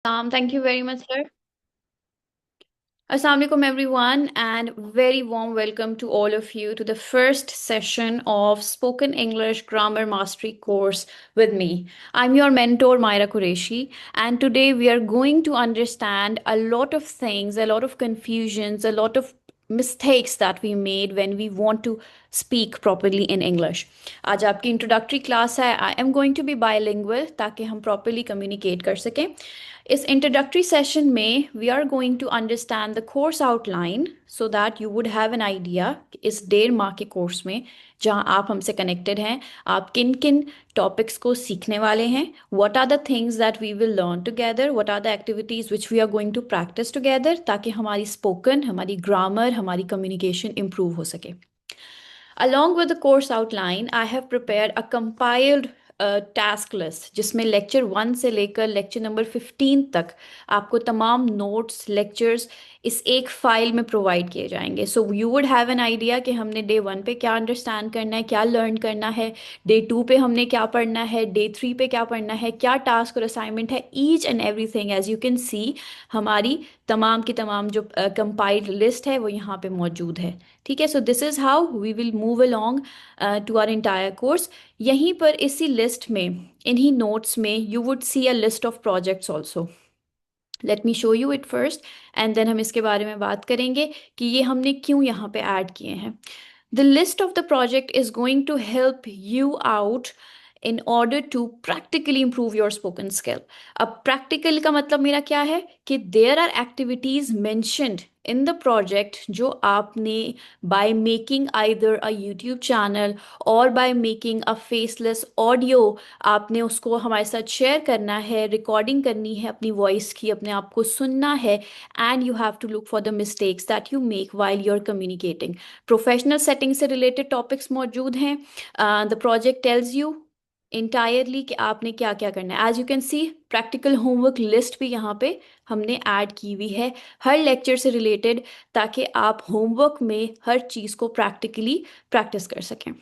Thank you very much, sir. Assalamu alaikum, everyone, and very warm welcome to all of you to the first session of Spoken English Grammar Mastery course with me. I'm your mentor, Myra Qureshi, and today we are going to understand a lot of things, a lot of confusions, a lot of mistakes that we made when we want to speak properly in English. आज आपकी introductory class है. I am going to be bilingual ताकि हम properly communicate कर सकें. इस introductory session में we are going to understand the course outline so that you would have an idea इस 1.5 माह के कोर्स में जहां आप हमसे कनेक्टेड हैं आप किन किन टॉपिक्स को सीखने वाले हैं. What are the things that we will learn together, what are the activities which we are going to practise together, ताकि हमारी स्पोकन, हमारी ग्रामर, हमारी कम्युनिकेशन इम्प्रूव हो सके. Along with the course outline, I have prepared a compiled task list जिसमें lecture 1 से लेकर lecture number 15 तक आपको तमाम नोट्स लेक्चर्स इस एक फाइल में प्रोवाइड किए जाएंगे. So you would have an idea कि हमने डे 1 पे क्या अंडरस्टैंड करना है, क्या लर्न करना है, डे 2 पे हमने क्या पढ़ना है, डे 3 पे क्या पढ़ना है, क्या टास्क और असाइनमेंट है. Each and everything as you can see हमारी तमाम की तमाम जो कंपाइल्ड लिस्ट है वो यहाँ पे मौजूद है. ठीक है. So this is how we will move along to our entire course. यहीं पर इसी लिस्ट में, इन्हीं नोट्स में, you would see a list of projects also. Let me show you it first and then हम इसके बारे में बात करेंगे कि ये हमने क्यों यहाँ पे ऐड किए हैं. The list of the project is going to help you out in order to practically improve your spoken skill. अब practical का मतलब मेरा क्या है कि there are activities mentioned in the project जो आपने by making either a YouTube channel or by making a faceless audio आपने उसको हमारे साथ शेयर करना है, रिकॉर्डिंग करनी है अपनी वॉइस की, अपने आप को सुनना है. And you have to look for the mistakes that you make while you are communicating. Professional setting से रिलेटेड टॉपिक्स मौजूद हैं. The project tells you entirely कि आपने क्या क्या करना है. As you can see practical homework list भी यहाँ पे हमने ऐड की हुई है हर लेक्चर से रिलेटेड, ताकि आप होमवर्क में हर चीज़ को प्रैक्टिकली प्रैक्टिस कर सकें.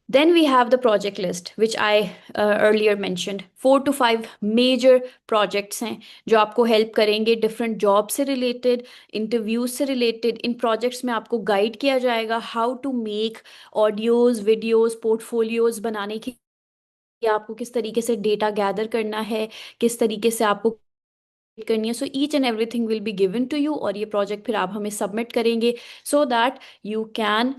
Then we have the project list, which I earlier mentioned. 4 to 5 major projects हैं जो आपको हेल्प करेंगे डिफरेंट जॉब से रिलेटेड, इंटरव्यूज से रिलेटेड. इन प्रोजेक्ट्स में आपको गाइड किया जाएगा how to make audios, videos, portfolios बनाने की, कि आपको किस तरीके से डेटा गैदर करना है, किस तरीके से आपको करनी है. So each and everything will be given to you और ये प्रोजेक्ट फिर आप हमें सबमिट करेंगे so that you can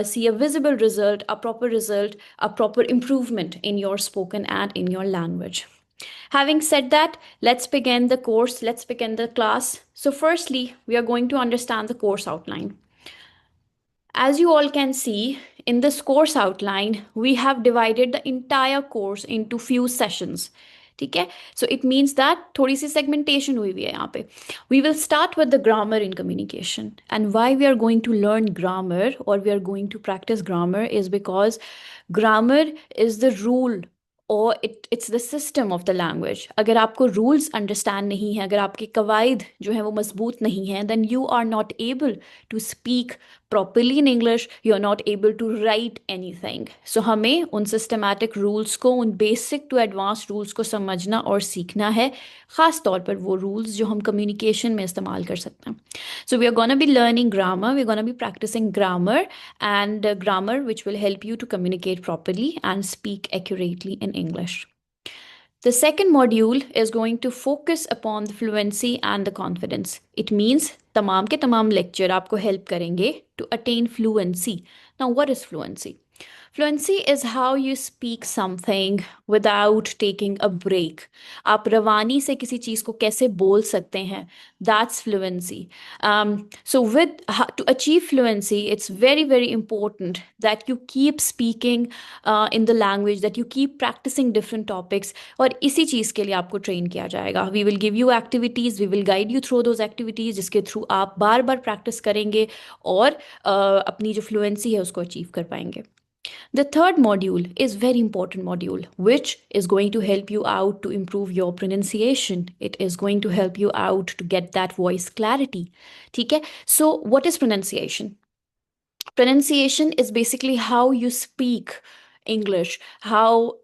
see a visible result, a proper result, a proper improvement in your spoken and in your language. Having said that, let's begin the course, let's begin the class. So firstly, we are going to understand the course outline. As you all can see in this course outline, we have divided the entire course into few sessions. ठीक है. So it means that थोड़ी सी segmentation हुई हुई है यहाँ पे. We will start with the grammar in communication, and why we are going to learn grammar or we are going to practice grammar is because grammar is the rule or it's the system of the language. अगर आपको rules understand नहीं है, अगर आपके कवायद जो हैं वो मजबूत नहीं हैं, then you are not able to speak properly in English, you're not able to write anything. So हमें उन systematic rules को, उन basic to advanced rules को समझना और सीखना है, ख़ास तौर पर वो rules जो हम communication में इस्तेमाल कर सकते हैं. So we are going to be learning grammar, we're going to be practicing grammar, and grammar which will help you to communicate properly and speak accurately in English. The second module is going to focus upon the fluency and the confidence. It means तमाम के तमाम lecture आपको help करेंगे to attain fluency. Now, what is fluency? Fluency is how you speak something without taking a break. आप रवानी से किसी चीज़ को कैसे बोल सकते हैं, that's fluency. So to achieve fluency, it's very, very important that you keep speaking in the language, that you keep practicing different topics. और इसी चीज़ के लिए आपको ट्रेन किया जाएगा. We will give you activities, we will guide you through those activities, जिसके through आप बार बार practice करेंगे और अपनी जो फ्लुएंसी है उसको अचीव कर पाएंगे. The third module is very important module, which is going to help you out to improve your pronunciation. It is going to help you out to get that voice clarity. ठीक है? So what is pronunciation? Pronunciation is basically how you speak English, how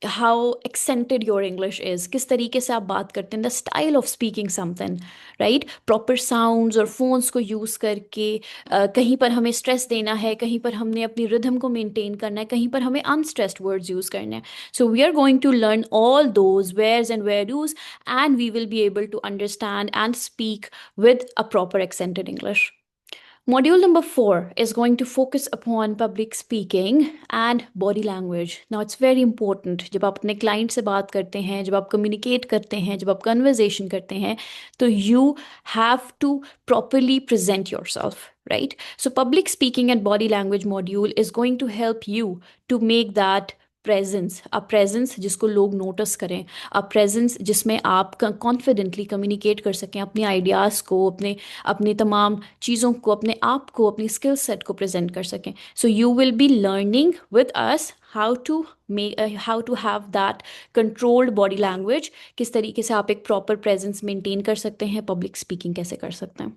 how accented your English is, किस तरीके से आप बात करते हैं, the style of speaking something, right? Proper sounds और phones को use करके कहीं पर हमें stress देना है, कहीं पर हमने अपनी rhythm को maintain करना है, कहीं पर हमें unstressed words use करने हैं. So we are going to learn all those wheres and where do's, and we will be able to understand and speak with a proper accented English. Module number 4 is going to focus upon public speaking and body language. Now, it's very important. जब आप अपने client से बात करते हैं, जब आप communicate करते हैं, जब आप conversation करते हैं, तो you have to properly present yourself, right? So, public speaking and body language module is going to help you to make that presence, a presence जिसको लोग नोटिस करें, अ प्रेजेंस जिसमें आप कॉन्फिडेंटली कम्युनिकेट कर सकें अपने आइडियाज़ को, अपने अपने तमाम चीज़ों को, अपने आप को, अपनी स्किल सेट को प्रेजेंट कर सकें. So you will be learning with us how to have that controlled body language, किस तरीके से आप एक प्रॉपर प्रेजेंस मेंटेन कर सकते हैं, पब्लिक स्पीकिंग कैसे कर सकते हैं.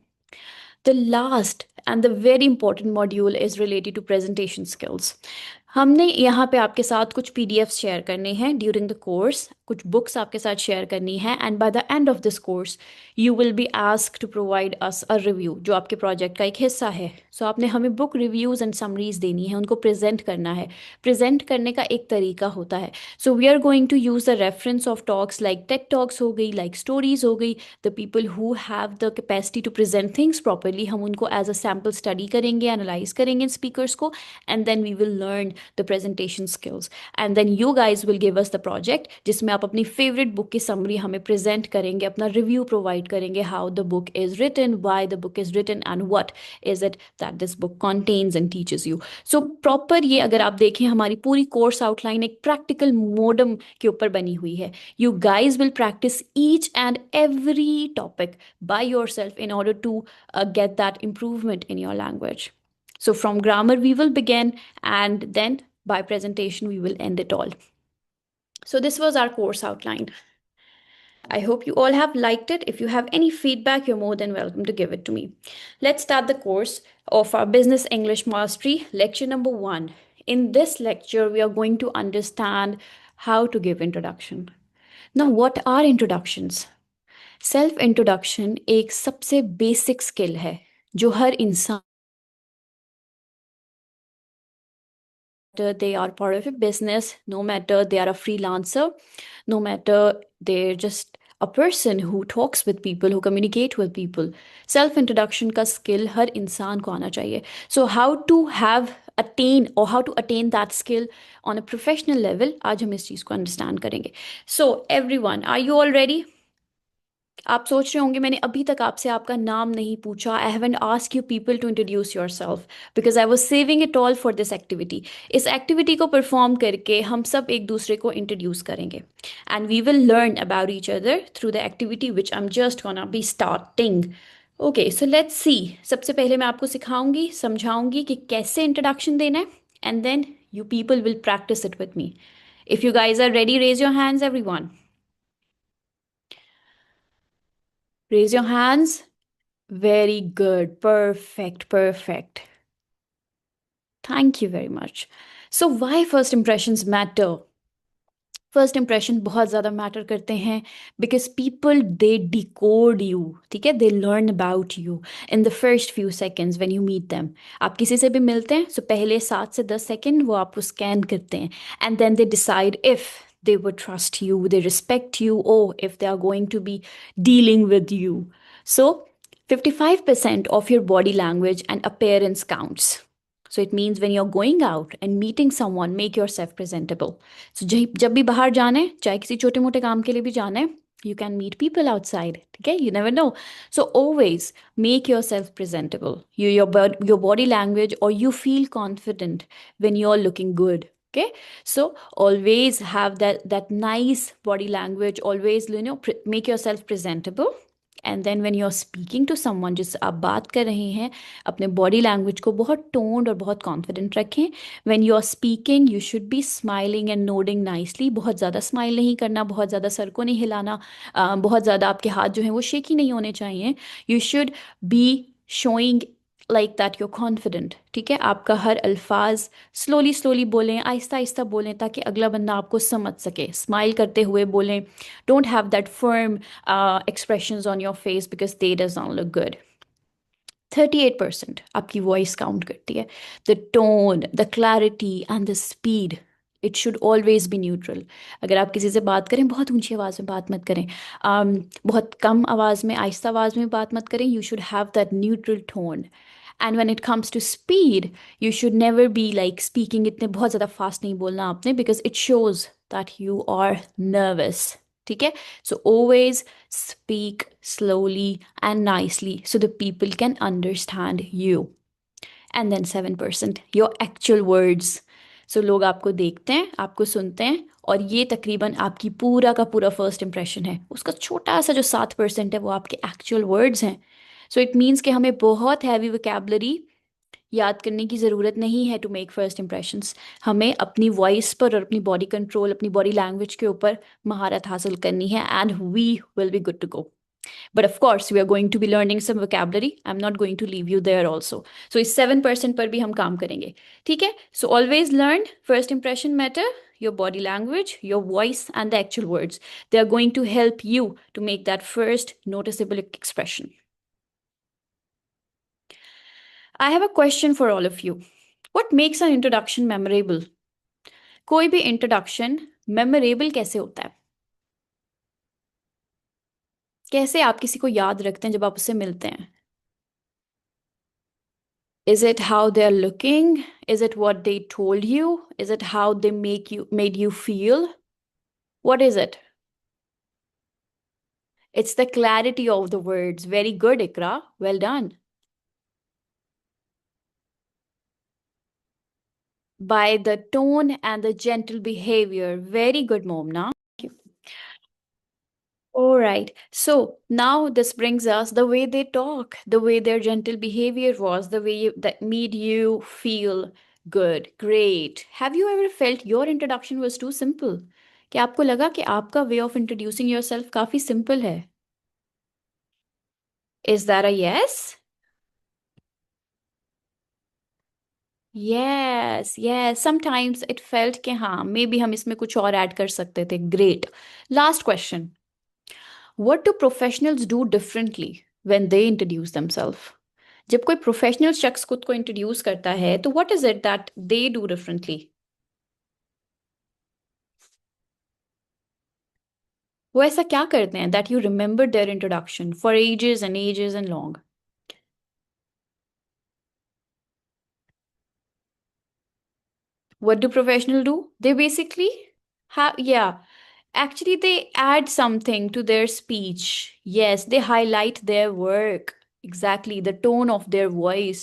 The last and the very important module is related to presentation skills. हमने यहाँ पे आपके साथ कुछ PDFs शेयर करने हैं ड्यूरिंग द कोर्स, कुछ बुक्स आपके साथ शेयर करनी है, and by the end of this course you will be ask to provide us a review जो आपके प्रोजेक्ट का एक हिस्सा है. सो आपने हमें बुक रिव्यूज़ एंड समरीज देनी है, उनको प्रेजेंट करना है. प्रेजेंट करने का एक तरीका होता है. So we are going to use the reference of talks like tech talks हो गई, लाइक स्टोरीज हो गई, the people who have the capacity to present things properly. हम उनको एज अ सैम्पल स्टडी करेंगे, एनालाइज करेंगे स्पीकर्स को, and then we will learn the presentation skills, and then you guys will give us the project जिसमें आप अपनी favourite book की summary हमें प्रेजेंट करेंगे, अपना रिव्यू प्रोवाइड करेंगे, how the book is written, why the book is written, and what is it that this book contains and teaches you. So proper, ये अगर आप देखें हमारी पूरी कोर्स आउटलाइन एक प्रैक्टिकल मोडम के ऊपर बनी हुई है. You guys will practice each and every topic by yourself in order to get that improvement in your language. So from grammar we will begin, and then by presentation we will end it all. So this was our course outline. I hope you all have liked it. If you have any feedback, you're more than welcome to give it to me. Let's start the course of our Business English Mastery, lecture number 1. In this lecture, we are going to understand how to give introduction. Now, what are introductions? Self introduction एक सबसे basic skill है जो हर इंसान, they are part of a business, no matter they are a freelancer, no matter they're just a person who talks with people, who communicate with people. Self introduction का skill हर इंसान को आना चाहिए. So how to attain that skill on a professional level, आज हम इस चीज़ को understand करेंगे. So everyone, are you all ready? आप सोच रहे होंगे मैंने अभी तक आपसे आपका नाम नहीं पूछा. I haven't ask you people to introduce yourself because I was saving it all for this activity. इस एक्टिविटी को परफॉर्म करके हम सब एक दूसरे को इंट्रोड्यूस करेंगे, and we will learn about each other through the activity which I am just gonna be starting. Okay, so let's see. सबसे पहले मैं आपको सिखाऊंगी, समझाऊंगी कि कैसे इंट्रोडक्शन देना है, and then you people will practise it with me. If you guys are ready, raise your hands everyone. Raise your hands. Very good. Perfect. Perfect. Thank you very much. So why first impressions matter? First impression बहुत ज़्यादा matter करते हैं because people they decode you, ठीक है, they learn about you in the first few seconds when you meet them. आप किसी से भी मिलते हैं सो पहले 7 से 10 सेकेंड वो आपको स्कैन करते हैं, and then they decide if they would trust you, they respect you, or if they are going to be dealing with you. So 55% of your body language and appearance counts. So it means when you're going out and meeting someone, make yourself presentable. So जब भी बाहर जाना है, चाहे किसी छोटे मोटे काम के लिए भी जाना है, you can meet people outside. Okay, you never know. So always make yourself presentable. Your body language, or you feel confident when you're looking good. Okay, so always have that nice body language. Always, make yourself presentable. And then when you are speaking to someone, जिससे आप बात कर रहे हैं, अपने body language को बहुत toned और बहुत कॉन्फिडेंट रखें. When you are speaking you should be smiling and nodding nicely. बहुत ज़्यादा स्माइल नहीं करना, बहुत ज़्यादा सर को नहीं हिलाना, बहुत ज़्यादा आपके हाथ जो हैं वो शेकी नहीं होने चाहिए. You should be showing like that you're confident. ठीक है, आपका हर अल्फाज स्लोली स्लोली बोलें, आहिस्ता आहिस्ता बोलें, ताकि अगला बंदा आपको समझ सके. स्माइल करते हुए बोलें. Don't have that firm expressions on your face because they does not look good. 38% आपकी वॉइस काउंट करती है. The tone, the clarity and the speed, it should always be neutral. अगर आप किसी से बात करें, बहुत ऊंची आवाज़ में बात मत करें. बहुत कम आवाज़ में, आहिस्ता आवाज़ में बात मत करें. You should have that neutral tone. And when it comes to speed, you should never be like speaking, इतने बहुत ज़्यादा फास्ट नहीं बोलना आपने, because it shows that you are nervous. ठीक है, so always speak slowly and nicely so the people can understand you. And then 7%, your actual words. So लोग आपको देखते हैं, आपको सुनते हैं, और ये तकरीबन आपकी पूरा का पूरा फर्स्ट इंप्रेशन है. उसका छोटा सा जो 7% है वो आपके एक्चुअल वर्ड्स हैं. सो इट मीन्स कि हमें बहुत हैवी वोकेबलरी याद करने की ज़रूरत नहीं है टू मेक फर्स्ट इंप्रेशंस. हमें अपनी वॉइस पर और अपनी बॉडी कंट्रोल, अपनी बॉडी लैंग्वेज के ऊपर महारत हासिल करनी है, and we will be good to go. But of course, we are going to be learning some vocabulary. I'm not going to leave you there also. So इस 7% पर भी हम काम करेंगे. ठीक है? So always learn first impression matter, your body language, your voice, and the actual words. They are going to help you to make that first noticeable expression. I have a question for all of you. What makes an introduction memorable? कोई भी introduction memorable कैसे होता है? कैसे आप किसी को याद रखते हैं जब आप उससे मिलते हैं? Is it how they're looking? Is it what they told you? Is it how they made you feel? What is it? It's the clarity of the words. Very good, Ikra. Well done. By the tone and the gentle behavior. Very good, Momna. Thank you. All right. So now this brings us the way they talk, the way their gentle behavior was, the way that made you feel good, great. Have you ever felt your introduction was too simple? क्या आपको लगा कि आपका way of introducing yourself काफी simple है? Is that a yes? Yes, yes. Sometimes it felt कि हाँ, maybe हम इसमें कुछ और add कर सकते थे. Great. Last question. What do professionals do differently when they introduce themselves? जब कोई प्रोफेशनल शख्स खुद को इंट्रोड्यूस करता है, तो what is it that they do differently? वो ऐसा क्या करते हैं that you remember their introduction for ages and long? What do professionals do? They basically have, yeah, actually, they add something to their speech. Yes, they highlight their work. Exactly. The tone of their voice,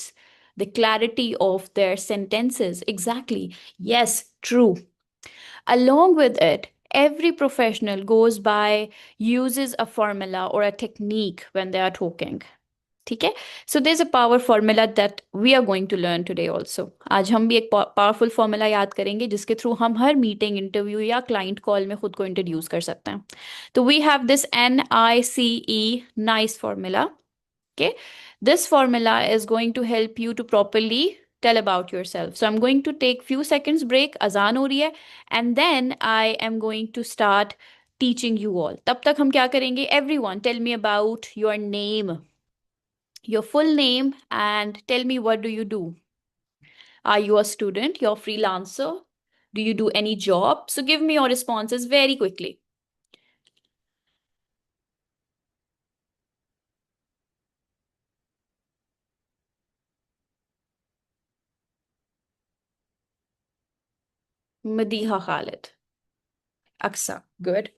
the clarity of their sentences. Exactly. Yes, true. Along with it, every professional goes by, uses a formula or a technique when they are talking. ठीक है. So there is a power formula that we are going to learn today also. आज हम भी एक powerful formula याद करेंगे जिसके through हम हर मीटिंग, इंटरव्यू या क्लाइंट कॉल में खुद को इंट्रोड्यूस कर सकते हैं. तो we have this NICE nice formula. Okay, this formula is going to help you to properly tell about yourself. So I'm going to take few seconds break, azan हो रही है, and then I am going to start teaching you all. तब तक हम क्या करेंगे? Everyone, tell me about your name, your full name, and tell me what do you do. Are you a student? You're a freelancer? Do you do any job? So give me your responses very quickly. Madiha Khalid. Aksa. Good.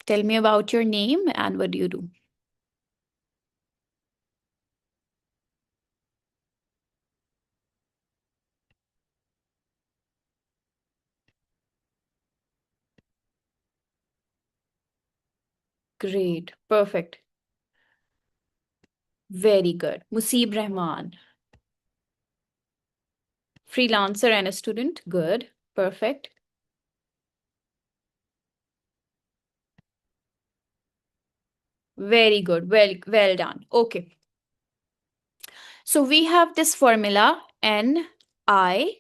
Tell me about your name and what do you do. Great. Perfect. Very good. Musib Rahman. Freelancer and a student. Good. Perfect. Very good. Well done. Okay. So we have this formula NICE.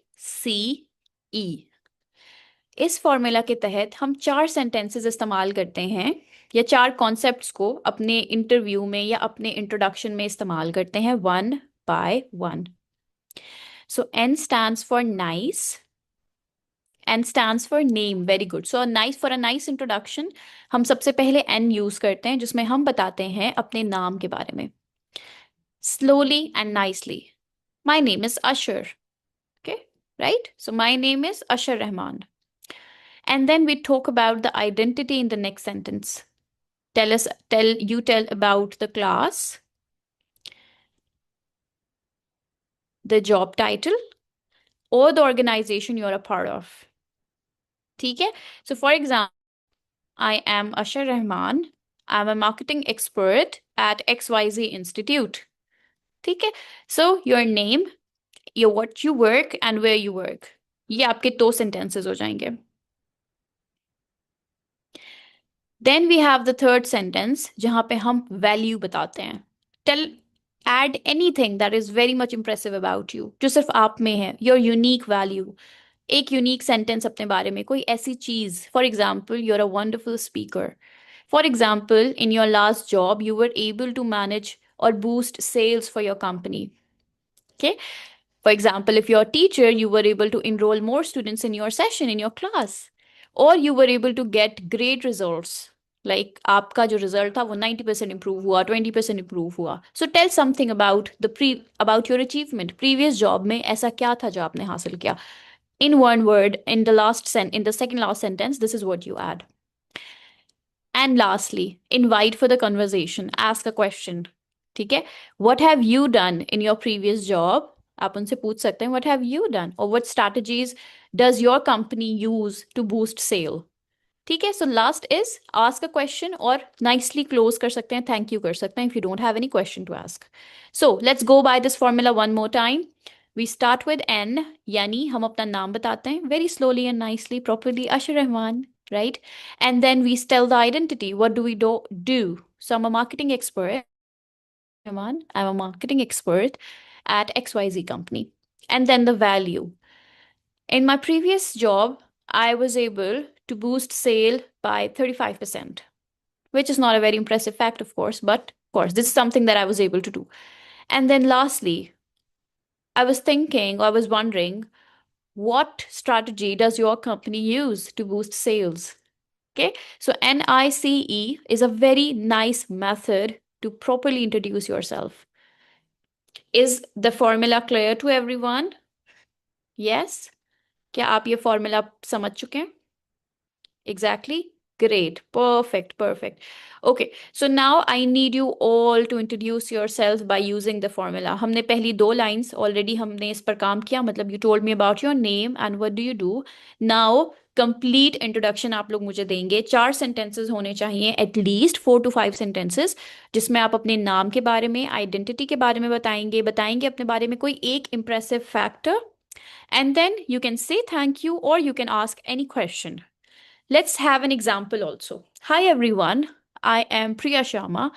इस formula के तहत हम 4 sentences इस्तेमाल करते हैं या 4 concepts को अपने इंटरव्यू में या अपने इंट्रोडक्शन में इस्तेमाल करते हैं one by one. So N stands for nice. N stands for name. Very good. So nice for a nice introduction. हम सबसे पहले N यूज करते हैं जिसमें हम बताते हैं अपने नाम के बारे में. Slowly and nicely. My name is Usher. Okay, right? So my name is Usher Rahman. And then we talk about the identity in the next sentence. Tell about the class, the job title, or the organization you're a part of. ठीक है? So for example, I am Ashar Rahman. I'm a marketing expert at XYZ Institute. ठीक है? So your name, what you work and where you work. ये आपके 2 sentences हो जाएंगे. Then we have the third sentence जहां पे हम value बताते हैं. Tell add anything that is very much impressive about you जो सिर्फ आप में है. Your unique value. एक यूनिक सेंटेंस अपने बारे में कोई ऐसी चीज. For example you're a wonderful speaker. For example, in your last job, you were able to manage or boost sales for your company. Okay. For example, if you're a teacher, you were able to enroll more students in your session, in your class, or you were able to get great results. Like आपका जो result था वो 90% improve हुआ, 20% improve हुआ. So tell something about your achievement. Previous job में ऐसा क्या था जो आपने हासिल किया? In one word, in the second last sentence, this is what you add. And lastly, invite for the conversation. Ask a question. ठीक है? What have you done in your previous job? आप उनसे पूछ सकते हैं what have you done or what strategies does your company use to boost sale? ठीक है? So last is ask a question और nicely close कर सकते हैं, thank you कर सकते हैं if you don't have any question to ask. So let's go by this formula one more time. We start with N, यानी हम अपना नाम बताते हैं very slowly and nicely, properly, Ashar Rahman, right? And then we tell the identity. What do we do? So I'm a marketing expert. Rahman, I'm a marketing expert at XYZ company. And then the value. In my previous job, I was able to boost sale by 35%, which is not a very impressive fact, of course, but of course, this is something that I was able to do. And then lastly, I was wondering, what strategy does your company use to boost sales? Okay, so NICE is a very nice method to properly introduce yourself. Is the formula clear to everyone? Yes? क्या आप ये formula समझ चुके हैं? Exactly. Great. Perfect. Perfect. Okay. So now I need you all to introduce yourself by using the formula. हमने पहली 2 lines already हमने इस पर काम किया. मतलब you told me about your name and what do you do. Now complete introduction आप लोग मुझे देंगे. 4 sentences होने चाहिए at least 4 to 5 sentences जिसमें आप अपने नाम के बारे में, identity के बारे में बताएंगे अपने बारे में कोई एक impressive factor. And then you can say thank you or you can ask any question. Let's have an example also. Hi everyone, I am Priya Sharma,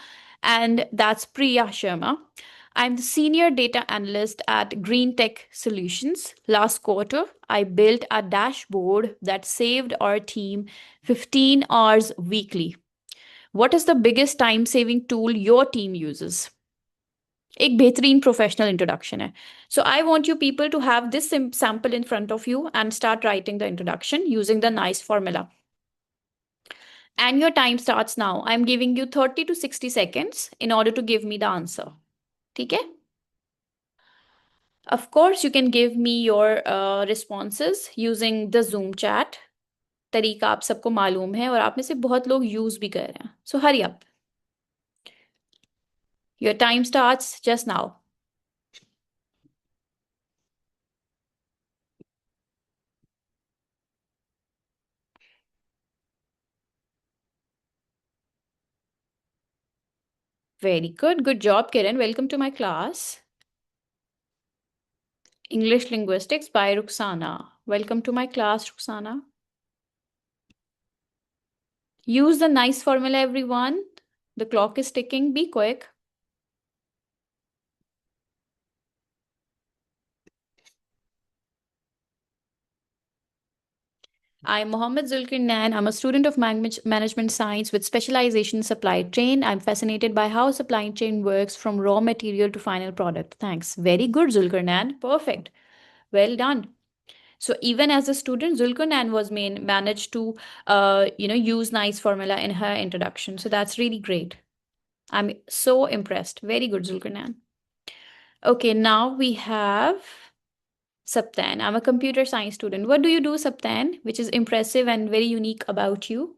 and that's Priya Sharma. I'm the senior data analyst at Green Tech Solutions. Last quarter, I built a dashboard that saved our team 15 hours weekly. What is the biggest time saving tool your team uses? एक बेहतरीन professional introduction है. So I want you people to have this sample in front of you and start writing the introduction using the nice formula. And your time starts now. I'm giving you 30 to 60 seconds in order to give me the answer. Okay? Of course, you can give me your responses using the Zoom chat. तरीका आप सबको मालूम है और आप में से बहुत लोग यूज भी कर रहे हैं. So hurry up. Your time starts just now. Very good. Good job, Kiran. Welcome to my class. English Linguistics by Ruxana. Welcome to my class, Ruxana. Use the nice formula, everyone. The clock is ticking. Be quick. I'm Mohammed Zulkir Nan. I'm a student of management science with specialization in supply chain. I'm fascinated by how supply chain works from raw material to final product. Thanks. Very good, Zulkir Nan. Perfect. Well done. So even as a student, Zulkarnain was managed to, use nice formula in her introduction. So that's really great. I'm so impressed. Very good, Zulkarnain. Okay, now we have Saptan. I'm a computer science student. What do you do, Saptan, which is impressive and very unique about you?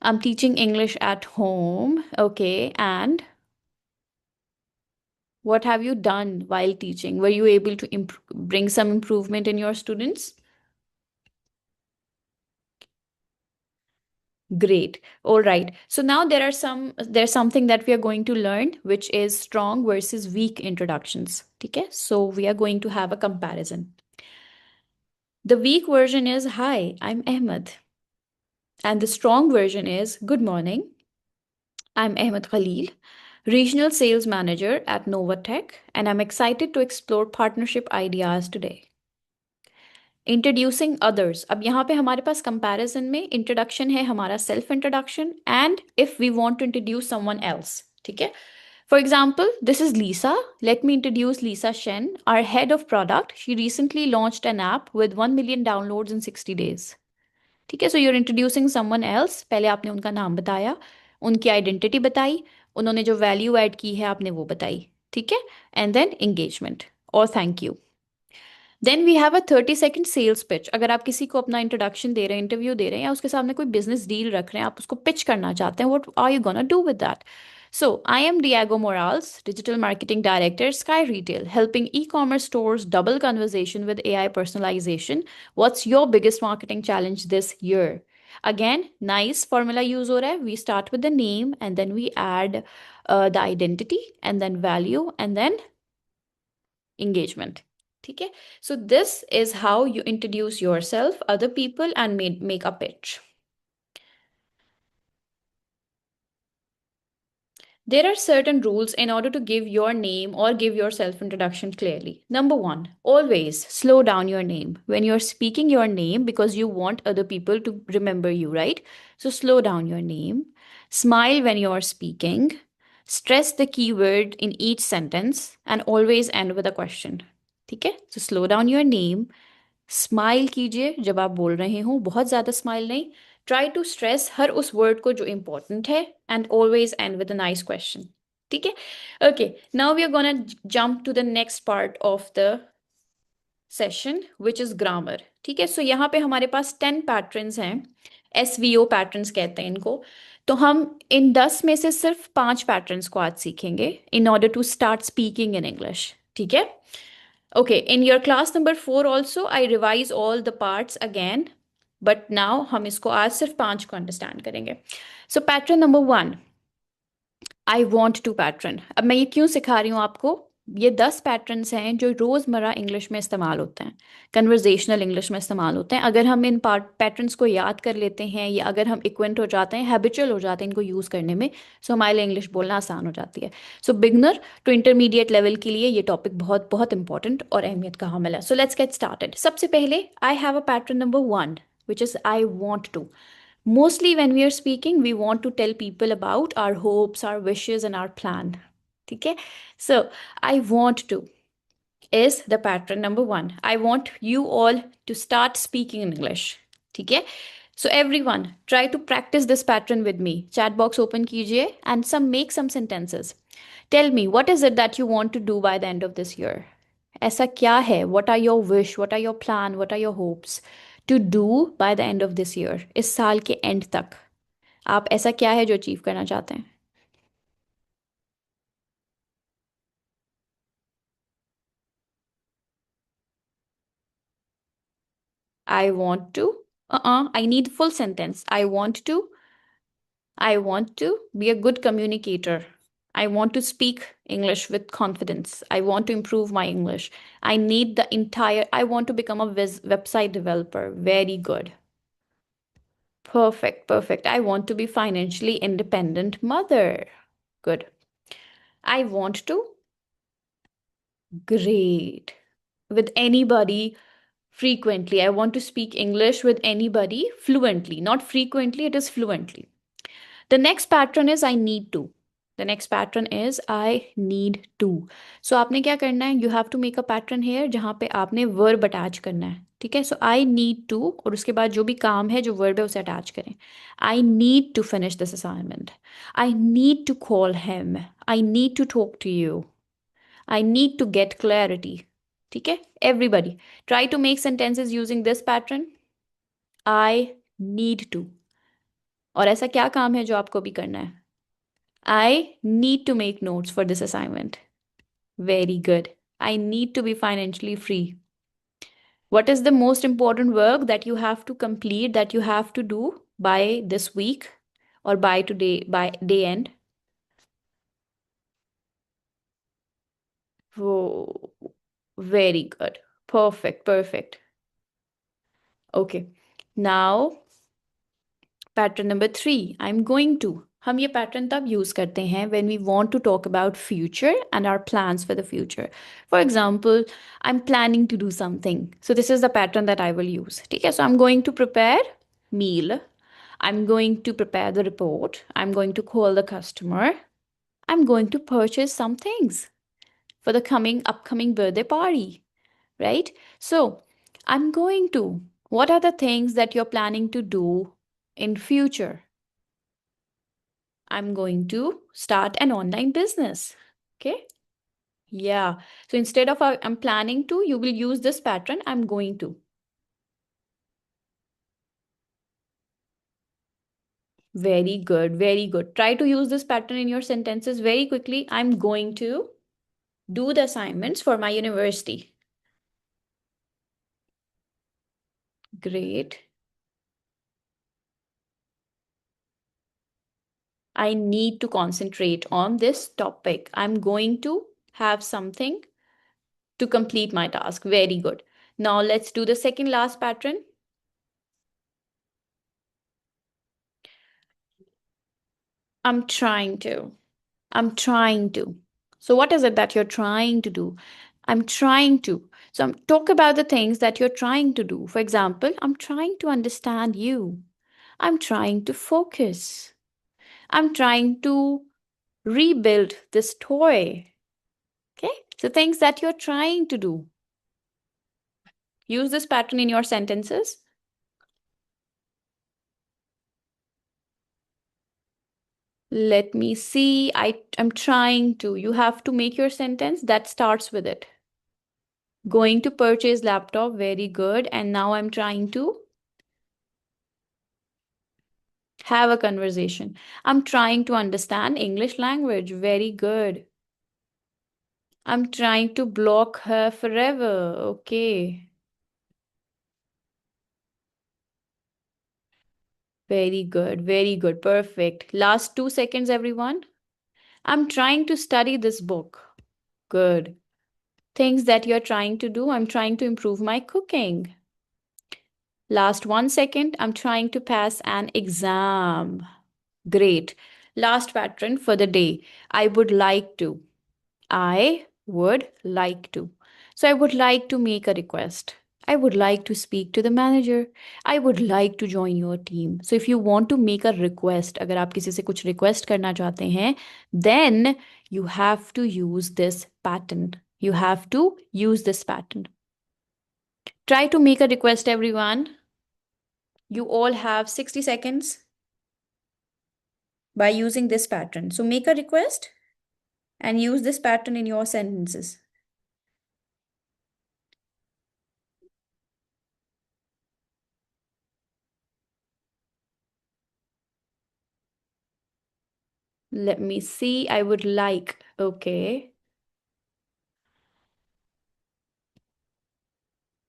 I'm teaching English at home. Okay, and what have you done while teaching? Were you able to bring some improvement in your students? Great. All right. So now there's something that we are going to learn, which is strong versus weak introductions. Okay. So we are going to have a comparison. The weak version is, Hi, I'm Ahmed. And the strong version is, Good morning. I'm Ahmed Khalil, Regional Sales Manager at Novatech, and I'm excited to explore partnership ideas today. Introducing others. अब यहाँ पे हमारे पास comparison में introduction है हमारा self introduction and if we want to introduce someone else. ठीक है. For example, this is Lisa. Let me introduce Lisa Shen, our head of product. She recently launched an app with 1 million downloads in 60 days. ठीक है. So you're introducing someone else. पहले आपने उनका नाम बताया, उनकी आइडेंटिटी बताई, उन्होंने जो वैल्यू ऐड की है आपने वो बताई. ठीक है. एंड देन एंगेजमेंट और thank you. Then we have a 30 second sales pitch. अगर आप किसी को अपना इंट्रोडक्शन दे रहे हैं, इंटरव्यू दे रहे हैं या उसके सामने कोई बिजनेस डील रख रहे हैं, आप उसको पिच करना चाहते हैं, what are you gonna do with that? So, I am Diego Morales, Digital Marketing Director, Sky Retail, helping e-commerce stores double conversation with AI personalization. What's your biggest marketing challenge this year? Again, nice formula use हो रहा है. We start with the name and then we add the identity and then value and then engagement. Okay, so this is how you introduce yourself, other people, and make a pitch. There are certain rules in order to give your name or give your self introduction clearly. Number one, always slow down your name. When you're speaking your name, because you want other people to remember you, right? So slow down your name. Smile when you're speaking. Stress the keyword in each sentence and always end with a question. ठीक है? So slow down your name. Smile कीजिए जब आप बोल रहे हो, बहुत ज़्यादा स्माइल नहीं. ट्राई टू स्ट्रेस हर उस वर्ड को जो इंपॉर्टेंट है and always end with a nice question. ठीक है. Okay, now we are gonna jump to the next part of the session which is grammar. ठीक है. सो यहाँ पे हमारे पास 10 पैटर्न्स हैं. SVO पैटर्न्स कहते हैं इनको. तो हम इन 10 में से सिर्फ 5 पैटर्न्स को आज सीखेंगे in order to start speaking in English. ठीक है. Okay, in your class number 4 also, I revise all the parts again. But now हम इसको आज सिर्फ 5 को understand करेंगे. So pattern number 1, I want to pattern. अब मैं ये क्यों सिखा रही हूँ आपको? ये 10 पैटर्न्स हैं जो रोज़मर्रा इंग्लिश में इस्तेमाल होते हैं, कन्वर्जेशनल इंग्लिश में इस्तेमाल होते हैं. अगर हम इन पैटर्न्स को याद कर लेते हैं या अगर हम इक्वेंट हो जाते हैं, हैबिचुअल हो जाते हैं इनको यूज़ करने में, सो हमारे लिए इंग्लिश बोलना आसान हो जाती है. सो बिगनर टू इंटरमीडिएट लेवल के लिए ये टॉपिक बहुत बहुत इंपॉर्टेंट और अहमियत का हामिल है. So let's get started. सबसे पहले I have a pattern number 1 which is I want to. Mostly when we are speaking, we want to tell people about our hopes, our wishes, and our plan. Okay? So, I want to is the pattern number 1. I want you all to start speaking in English. Okay? So, everyone, try to practice this pattern with me. Chat box open kijiye and make some sentences. Tell me, what is it that you want to do by the end of this year? ऐसा क्या है? What are your wish? What are your plan? What are your hopes to do by the end of this year? इस साल के end तक आप ऐसा क्या है जो अचीव करना चाहते हैं? I want to. I need full sentence. I want to be a good communicator. I want to speak English with confidence. I want to improve my English. I want to become a website developer. Very good. Perfect, perfect. I want to be financially independent mother. Good. I want to. Great. With anybody frequently. I want to speak English with anybody fluently. Not frequently, it is fluently. The next pattern is I need to. The next pattern is I need to. So आपने क्या करना है? You have to make a pattern here जहाँ पे आपने verb attach करना है. ठीक है? So I need to और उसके बाद जो भी काम है जो verb है उसे attach करें. I need to finish this assignment. I need to call him. I need to talk to you. I need to get clarity. ठीक है? Everybody, try to make sentences using this pattern. I need to. और ऐसा क्या काम है जो आपको भी करना है? I need to make notes for this assignment. Very good. I need to be financially free. What is the most important work that you have to complete, that you have to do by this week or by today, by day end? Oh, very good. Perfect, perfect. Okay. Now, pattern number 3, I'm going to. हम ये pattern तब use करते हैं when we want to talk about future and our plans for the future. For example, I'm planning to do something. So this is the pattern that I will use. ठीक है? So I'm going to prepare meal. I'm going to prepare the report. I'm going to call the customer. I'm going to purchase some things for the upcoming birthday party, right? So I'm going to. What are the things that you're planning to do in future? I'm going to start an online business. Okay. Yeah. So instead of I'm planning to, you will use this pattern. I'm going to. Very good. Very good. Try to use this pattern in your sentences very quickly. I'm going to do the assignments for my university. Great. I need to concentrate on this topic. I'm going to have something to complete my task. Very good. Now let's do the second last pattern. I'm trying to. I'm trying to. So what is it that you're trying to do? I'm trying to. So talk about the things that you're trying to do. For example, I'm trying to understand you. I'm trying to focus. I'm trying to rebuild this toy. Okay? So things that you're trying to do. Use this pattern in your sentences. Let me see. I'm trying to. You have to make your sentence that starts with it. Going to purchase laptop. Very good. And now I'm trying to have a conversation. I'm trying to understand English language. Very good. I'm trying to block her forever. Okay. Very good. Very good. Perfect. Last 2 seconds, everyone. I'm trying to study this book. Good. Things that you're trying to do. I'm trying to improve my cooking. Last 1 second. I'm trying to pass an exam. Great. Last pattern for the day. I would like to. I would like to. So I would like to make a request. I would like to speak to the manager. I would like to join your team. So if you want to make a request, अगर आप किसी से कुछ request करना चाहते हैं, then you have to use this pattern. You have to use this pattern. Try to make a request, everyone. You all have 60 seconds by using this pattern. So make a request and use this pattern in your sentences. Let me see. I would like. Okay.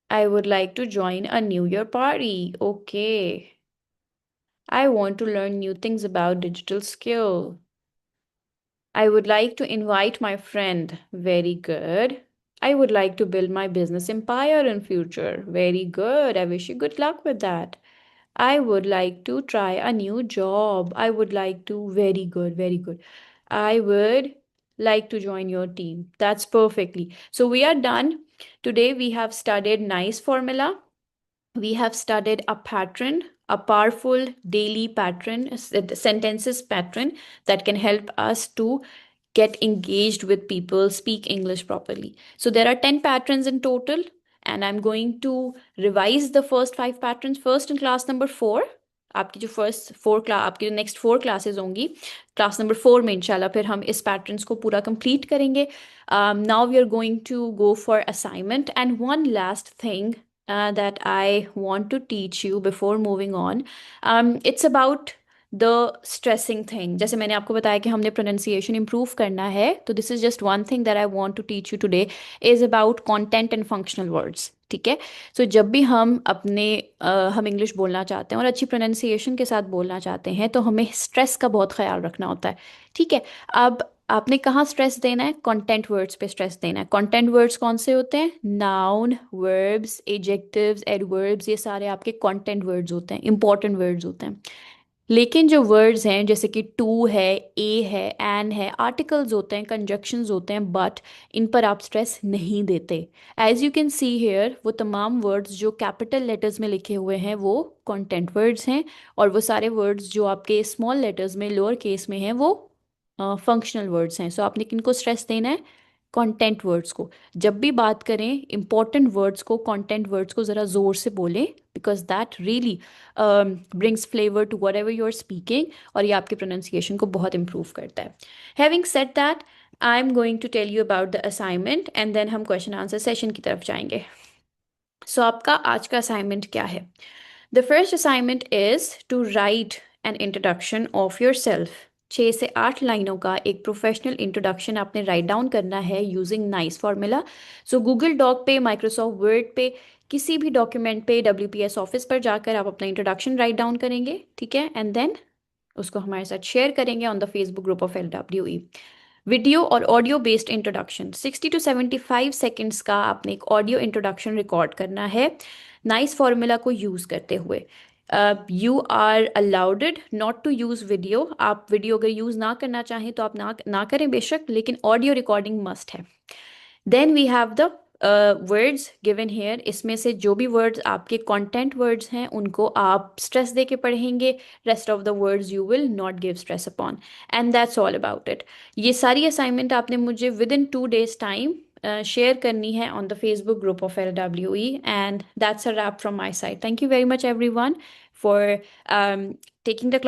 I would like to join a New Year party. Okay. I want to learn new things about digital skill. I would like to invite my friend. Very good. I would like to build my business empire in future. Very good. I wish you good luck with that. I would like to try a new job. I would like to, very good, very good. I would like to join your team. That's perfectly. So we are done. Today we have studied nice formula. We have studied a pattern, a powerful daily pattern, sentences pattern that can help us to get engaged with people, speak English properly. So there are 10 patterns in total, and I'm going to revise the first 5 patterns first in class number 4. आपकी जो first 4 class, आपकी जो next 4 classes होंगी, class number 4 में इंशाल्लाह फिर हम इस पैटर्न्स को पूरा कंप्लीट करेंगे. Now we are going to go for assignment, and one last thing that I want to teach you before moving on. It's about the stressing thing. जैसे मैंने आपको बताया कि हमने प्रोनाउंसिएशन इंप्रूव करना है, तो this is just one thing that I want to teach you today, is about content and functional words. ठीक है. सो जब भी हम हम इंग्लिश बोलना चाहते हैं और अच्छी प्रोनाउंसिएशन के साथ बोलना चाहते हैं, तो हमें स्ट्रेस का बहुत ख्याल रखना होता है. ठीक है. अब आपने कहाँ स्ट्रेस देना है? कंटेंट वर्ड्स पे स्ट्रेस देना है. कंटेंट वर्ड्स कौन से होते हैं? नाउन, वर्ब्स, एडजेक्टिव्स, एडवर्ब्स, ये सारे आपके कंटेंट वर्ड्स होते हैं, इंपॉर्टेंट वर्ड्स होते हैं. लेकिन जो वर्ड्स हैं जैसे कि टू है, ए है, एन है, आर्टिकल्स होते हैं, कंजक्शंस होते हैं, बट इन पर आप स्ट्रेस नहीं देते. As you can see here, वो तमाम वर्ड्स जो कैपिटल लेटर्स में लिखे हुए हैं वो कंटेंट वर्ड्स हैं, और वो सारे वर्ड्स जो आपके स्मॉल लेटर्स में, लोअर केस में हैं, वो फंक्शनल वर्ड्स हैं. सो आपने किनको स्ट्रेस देना है? कंटेंट वर्ड्स को. जब भी बात करें इंपॉर्टेंट वर्ड्स को, कंटेंट वर्ड्स को ज़रा ज़ोर से बोलें, because that really brings flavour to whatever you are speaking, और ये आपके प्रोनाउंसिएशन को बहुत इंप्रूव करता है. Having said that, I am going to tell you about the assignment, and then हम क्वेश्चन आंसर सेशन की तरफ जाएंगे. सो आपका आज का असाइनमेंट क्या है? The first assignment is to write an introduction of yourself. 6 से 8 लाइनों का एक प्रोफेशनल इंट्रोडक्शन आपने राइट डाउन करना है using nice formula. So Google doc पे, माइक्रोसॉफ्ट वर्ड पे, किसी भी डॉक्यूमेंट पे, WPS ऑफिस पर जाकर आप अपना इंट्रोडक्शन राइट डाउन करेंगे. ठीक है. एंड देन उसको हमारे साथ शेयर करेंगे on the Facebook group of LWE. Video और audio based introduction, 60 to 75 seconds का आपने एक ऑडियो इंट्रोडक्शन रिकॉर्ड करना है नाइस फार्मूला को यूज़ करते हुए. You are alloweded not to use video. आप वीडियो अगर यूज़ ना करना चाहें तो आप ना करें बेशक, लेकिन ऑडियो रिकॉर्डिंग मस्ट है. Then we have the words given here. इसमें से जो भी वर्ड्स आपके कंटेंट वर्ड्स हैं उनको आप स्ट्रेस दे के पढ़ेंगे. Rest of the words you will not give stress upon, and that's all about it. ये सारी असाइनमेंट आपने मुझे within 2 days time share करनी है on the Facebook group of LWE, and that's a wrap from my side. Thank you very much everyone for taking the class.